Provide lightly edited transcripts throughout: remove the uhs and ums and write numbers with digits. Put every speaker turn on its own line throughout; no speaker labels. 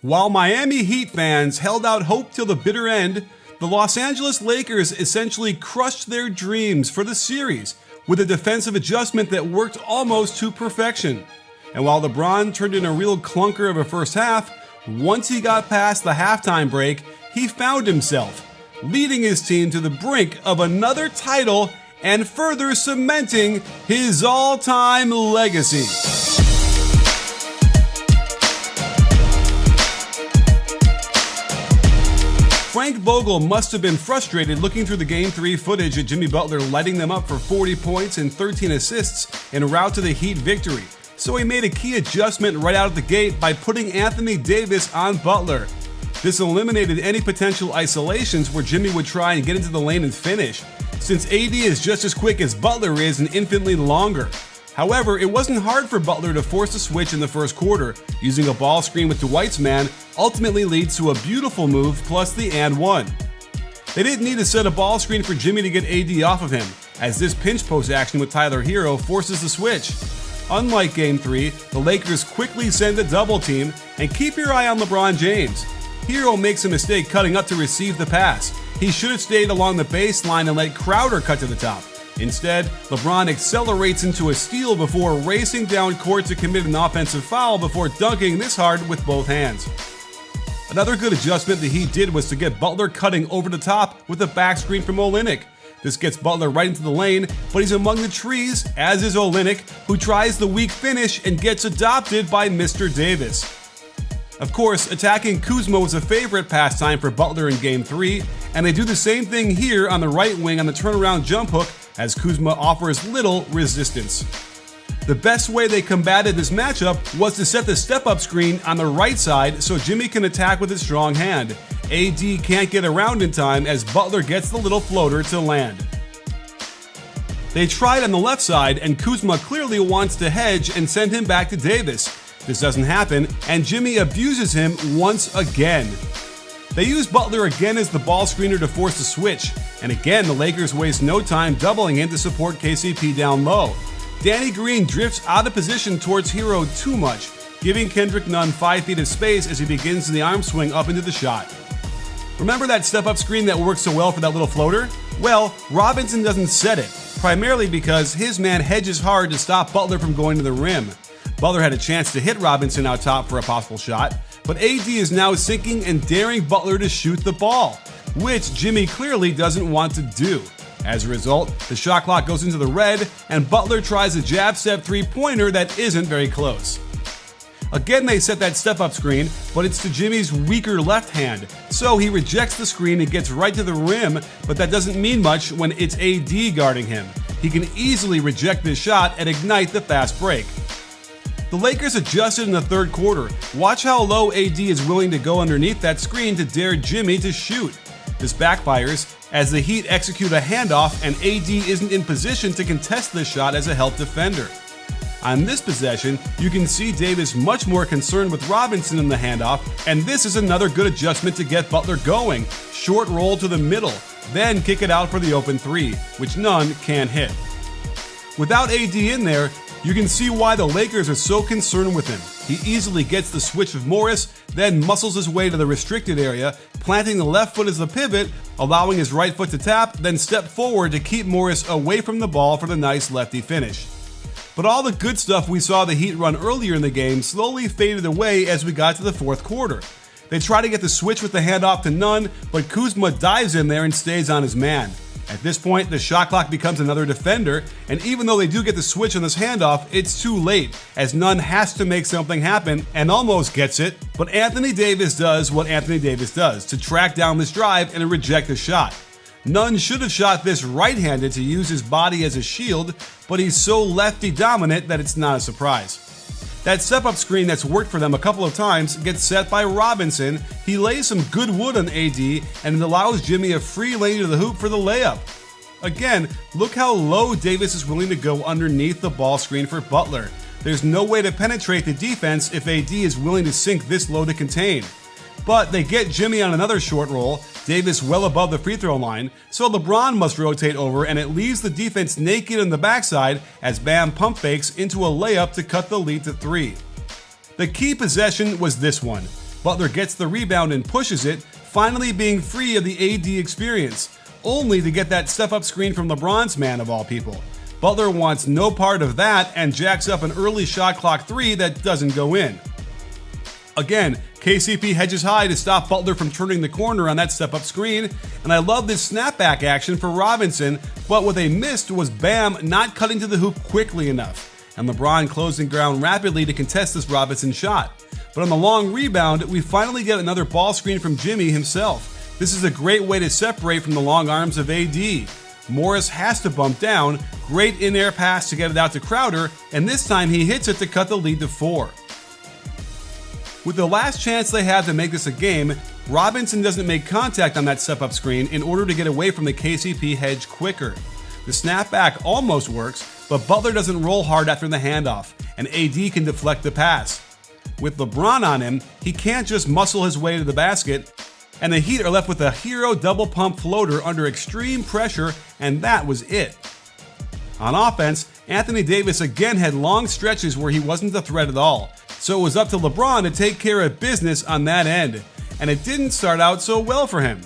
While Miami Heat fans held out hope till the bitter end, the Los Angeles Lakers essentially crushed their dreams for the series with a defensive adjustment that worked almost to perfection. And while LeBron turned in a real clunker of a first half, once he got past the halftime break, he found himself leading his team to the brink of another title and further cementing his all-time legacy. Frank Vogel must have been frustrated looking through the Game 3 footage of Jimmy Butler lighting them up for 40 points and 13 assists en route to the Heat victory. So he made a key adjustment right out of the gate by putting Anthony Davis on Butler. This eliminated any potential isolations where Jimmy would try and get into the lane and finish, since AD is just as quick as Butler is and infinitely longer. However, it wasn't hard for Butler to force a switch in the first quarter. Using a ball screen with Dwight's man ultimately leads to a beautiful move plus the and one. They didn't need to set a ball screen for Jimmy to get AD off of him, as this pinch post action with Tyler Hero forces the switch. Unlike Game 3, the Lakers quickly send a double team, and keep your eye on LeBron James. Hero makes a mistake cutting up to receive the pass. He should have stayed along the baseline and let Crowder cut to the top. Instead, LeBron accelerates into a steal before racing down court to commit an offensive foul before dunking this hard with both hands. Another good adjustment the Heat did was to get Butler cutting over the top with a back screen from Olynyk. This gets Butler right into the lane, but he's among the trees, as is Olynyk, who tries the weak finish and gets adopted by Mr. Davis. Of course, attacking Kuzma was a favorite pastime for Butler in Game 3, and they do the same thing here on the right wing on the turnaround jump hook, as Kuzma offers little resistance. The best way they combated this matchup was to set the step-up screen on the right side so Jimmy can attack with his strong hand. AD can't get around in time as Butler gets the little floater to land. They tried on the left side, and Kuzma clearly wants to hedge and send him back to Davis. This doesn't happen, and Jimmy abuses him once again. They use Butler again as the ball screener to force the switch, and again the Lakers waste no time doubling in to support KCP down low. Danny Green drifts out of position towards Hero too much, giving Kendrick Nunn 5 feet of space as he begins the arm swing up into the shot. Remember that step-up screen that worked so well for that little floater? Well, Robinson doesn't set it, primarily because his man hedges hard to stop Butler from going to the rim. Butler had a chance to hit Robinson out top for a possible shot, but AD is now sinking and daring Butler to shoot the ball, which Jimmy clearly doesn't want to do. As a result, the shot clock goes into the red, and Butler tries a jab step three-pointer that isn't very close. Again, they set that step-up screen, but it's to Jimmy's weaker left hand, so he rejects the screen and gets right to the rim, but that doesn't mean much when it's AD guarding him. He can easily reject this shot and ignite the fast break. The Lakers adjusted in the third quarter. Watch how low AD is willing to go underneath that screen to dare Jimmy to shoot. This backfires as the Heat execute a handoff and AD isn't in position to contest this shot as a help defender. On this possession, you can see Davis much more concerned with Robinson in the handoff, and this is another good adjustment to get Butler going. Short roll to the middle, then kick it out for the open three, which Nunn can't hit. Without AD in there, you can see why the Lakers are so concerned with him. He easily gets the switch of Morris, then muscles his way to the restricted area, planting the left foot as the pivot, allowing his right foot to tap, then step forward to keep Morris away from the ball for the nice lefty finish. But all the good stuff we saw the Heat run earlier in the game slowly faded away as we got to the fourth quarter. They try to get the switch with the handoff to Nunn, but Kuzma dives in there and stays on his man. At this point, the shot clock becomes another defender, and even though they do get the switch on this handoff, it's too late, as Nunn has to make something happen and almost gets it, but Anthony Davis does what Anthony Davis does, to track down this drive and reject the shot. Nunn should have shot this right-handed to use his body as a shield, but he's so lefty dominant that it's not a surprise. That step-up screen that's worked for them a couple of times gets set by Robinson. He lays some good wood on AD, and it allows Jimmy a free lane to the hoop for the layup. Again, look how low Davis is willing to go underneath the ball screen for Butler. There's no way to penetrate the defense if AD is willing to sink this low to contain. But they get Jimmy on another short roll, Davis well above the free throw line, so LeBron must rotate over, and it leaves the defense naked on the backside as Bam pump fakes into a layup to cut the lead to 3. The key possession was this one. Butler gets the rebound and pushes it, finally being free of the AD experience, only to get that step-up screen from LeBron's man of all people. Butler wants no part of that and jacks up an early shot clock three that doesn't go in. Again, KCP hedges high to stop Butler from turning the corner on that step-up screen, and I love this snapback action for Robinson, but what they missed was Bam not cutting to the hoop quickly enough, and LeBron closing ground rapidly to contest this Robinson shot. But on the long rebound, we finally get another ball screen from Jimmy himself. This is a great way to separate from the long arms of AD. Morris has to bump down, great in-air pass to get it out to Crowder, and this time he hits it to cut the lead to 4. With the last chance they have to make this a game, Robinson doesn't make contact on that step-up screen in order to get away from the KCP hedge quicker. The snapback almost works, but Butler doesn't roll hard after the handoff, and AD can deflect the pass. With LeBron on him, he can't just muscle his way to the basket, and the Heat are left with a hero double pump floater under extreme pressure, and that was it. On offense, Anthony Davis again had long stretches where he wasn't a threat at all, so it was up to LeBron to take care of business on that end, and it didn't start out so well for him.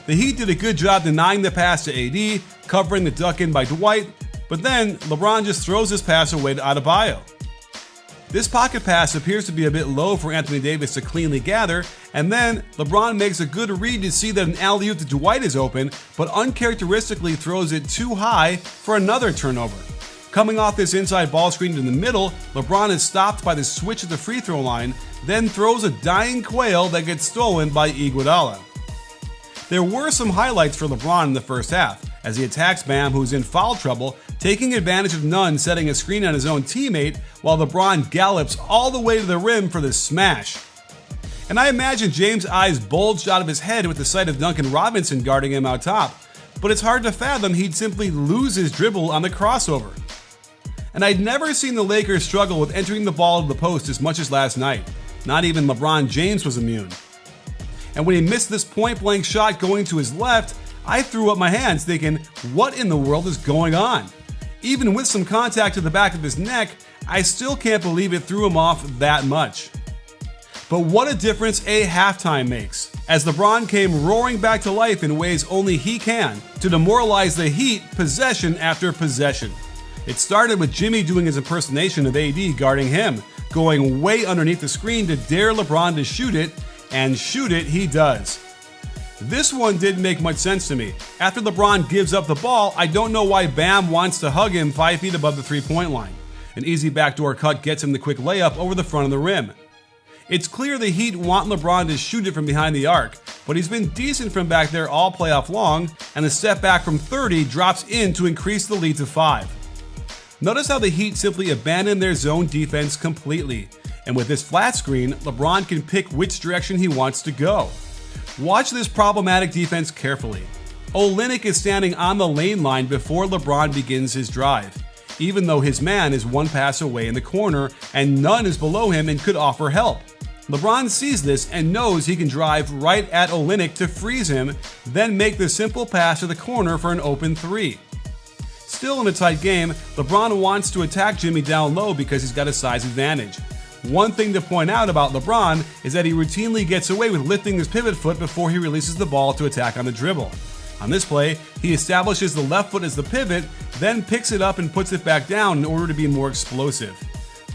The Heat did a good job denying the pass to AD, covering the duck in by Dwight, but then LeBron just throws his pass away to Adebayo. This pocket pass appears to be a bit low for Anthony Davis to cleanly gather, and then LeBron makes a good read to see that an alley-oop to Dwight is open, but uncharacteristically throws it too high for another turnover. Coming off this inside ball screen in the middle, LeBron is stopped by the switch at the free throw line, then throws a dying quail that gets stolen by Iguodala. There were some highlights for LeBron in the first half, as he attacks Bam, who's in foul trouble, taking advantage of Nunn setting a screen on his own teammate, while LeBron gallops all the way to the rim for the smash. And I imagine James' eyes bulged out of his head with the sight of Duncan Robinson guarding him out top, but it's hard to fathom he'd simply lose his dribble on the crossover. And I'd never seen the Lakers struggle with entering the ball to the post as much as last night. Not even LeBron James was immune. And when he missed this point-blank shot going to his left, I threw up my hands thinking, what in the world is going on? Even with some contact to the back of his neck, I still can't believe it threw him off that much. But what a difference a halftime makes, as LeBron came roaring back to life in ways only he can to demoralize the Heat possession after possession. It started with Jimmy doing his impersonation of AD guarding him, going way underneath the screen to dare LeBron to shoot it, and shoot it he does. This one didn't make much sense to me. After LeBron gives up the ball, I don't know why Bam wants to hug him 5 feet above the three-point line. An easy backdoor cut gets him the quick layup over the front of the rim. It's clear the Heat want LeBron to shoot it from behind the arc, but he's been decent from back there all playoff long, and the step back from 30 drops in to increase the lead to 5. Notice how the Heat simply abandon their zone defense completely, and with this flat screen, LeBron can pick which direction he wants to go. Watch this problematic defense carefully. Olynyk is standing on the lane line before LeBron begins his drive, even though his man is one pass away in the corner and Nunn is below him and could offer help. LeBron sees this and knows he can drive right at Olynyk to freeze him, then make the simple pass to the corner for an open 3. Still in a tight game, LeBron wants to attack Jimmy down low because he's got a size advantage. One thing to point out about LeBron is that he routinely gets away with lifting his pivot foot before he releases the ball to attack on the dribble. On this play, he establishes the left foot as the pivot, then picks it up and puts it back down in order to be more explosive.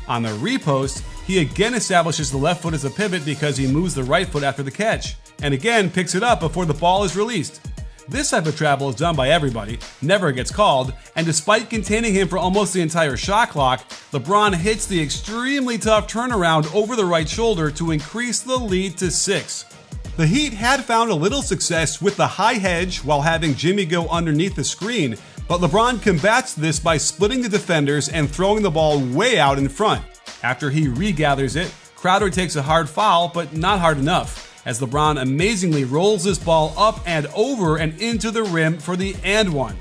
On the repost, he again establishes the left foot as a pivot because he moves the right foot after the catch, and again picks it up before the ball is released. This type of travel is done by everybody, never gets called, and despite containing him for almost the entire shot clock, LeBron hits the extremely tough turnaround over the right shoulder to increase the lead to 6. The Heat had found a little success with the high hedge while having Jimmy go underneath the screen, but LeBron combats this by splitting the defenders and throwing the ball way out in front. After he regathers it, Crowder takes a hard foul, but not hard enough, as LeBron amazingly rolls this ball up and over and into the rim for the and one.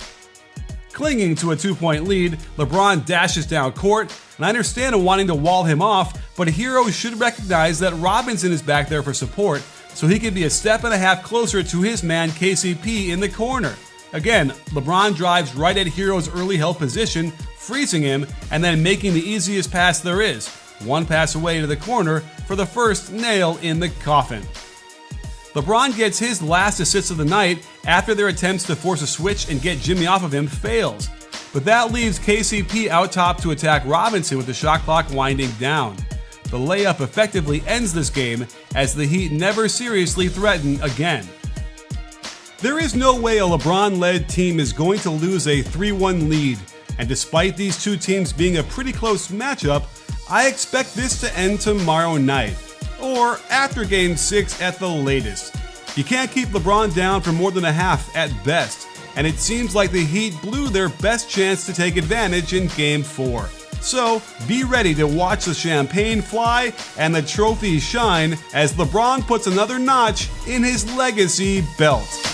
Clinging to a 2-point lead, LeBron dashes down court, and I understand wanting to wall him off, but heroes should recognize that Robinson is back there for support, so he can be a step and a half closer to his man KCP in the corner. Again, LeBron drives right at Hero's early help position, freezing him, and then making the easiest pass there is. One pass away to the corner, for the first nail in the coffin. LeBron gets his last assist of the night after their attempts to force a switch and get Jimmy off of him fails. But that leaves KCP out top to attack Robinson with the shot clock winding down. The layup effectively ends this game as the Heat never seriously threaten again. There is no way a LeBron-led team is going to lose a 3-1 lead, and despite these two teams being a pretty close matchup, I expect this to end tomorrow night, or after Game 6 at the latest. You can't keep LeBron down for more than a half at best, and it seems like the Heat blew their best chance to take advantage in Game 4. So be ready to watch the champagne fly and the trophies shine as LeBron puts another notch in his legacy belt.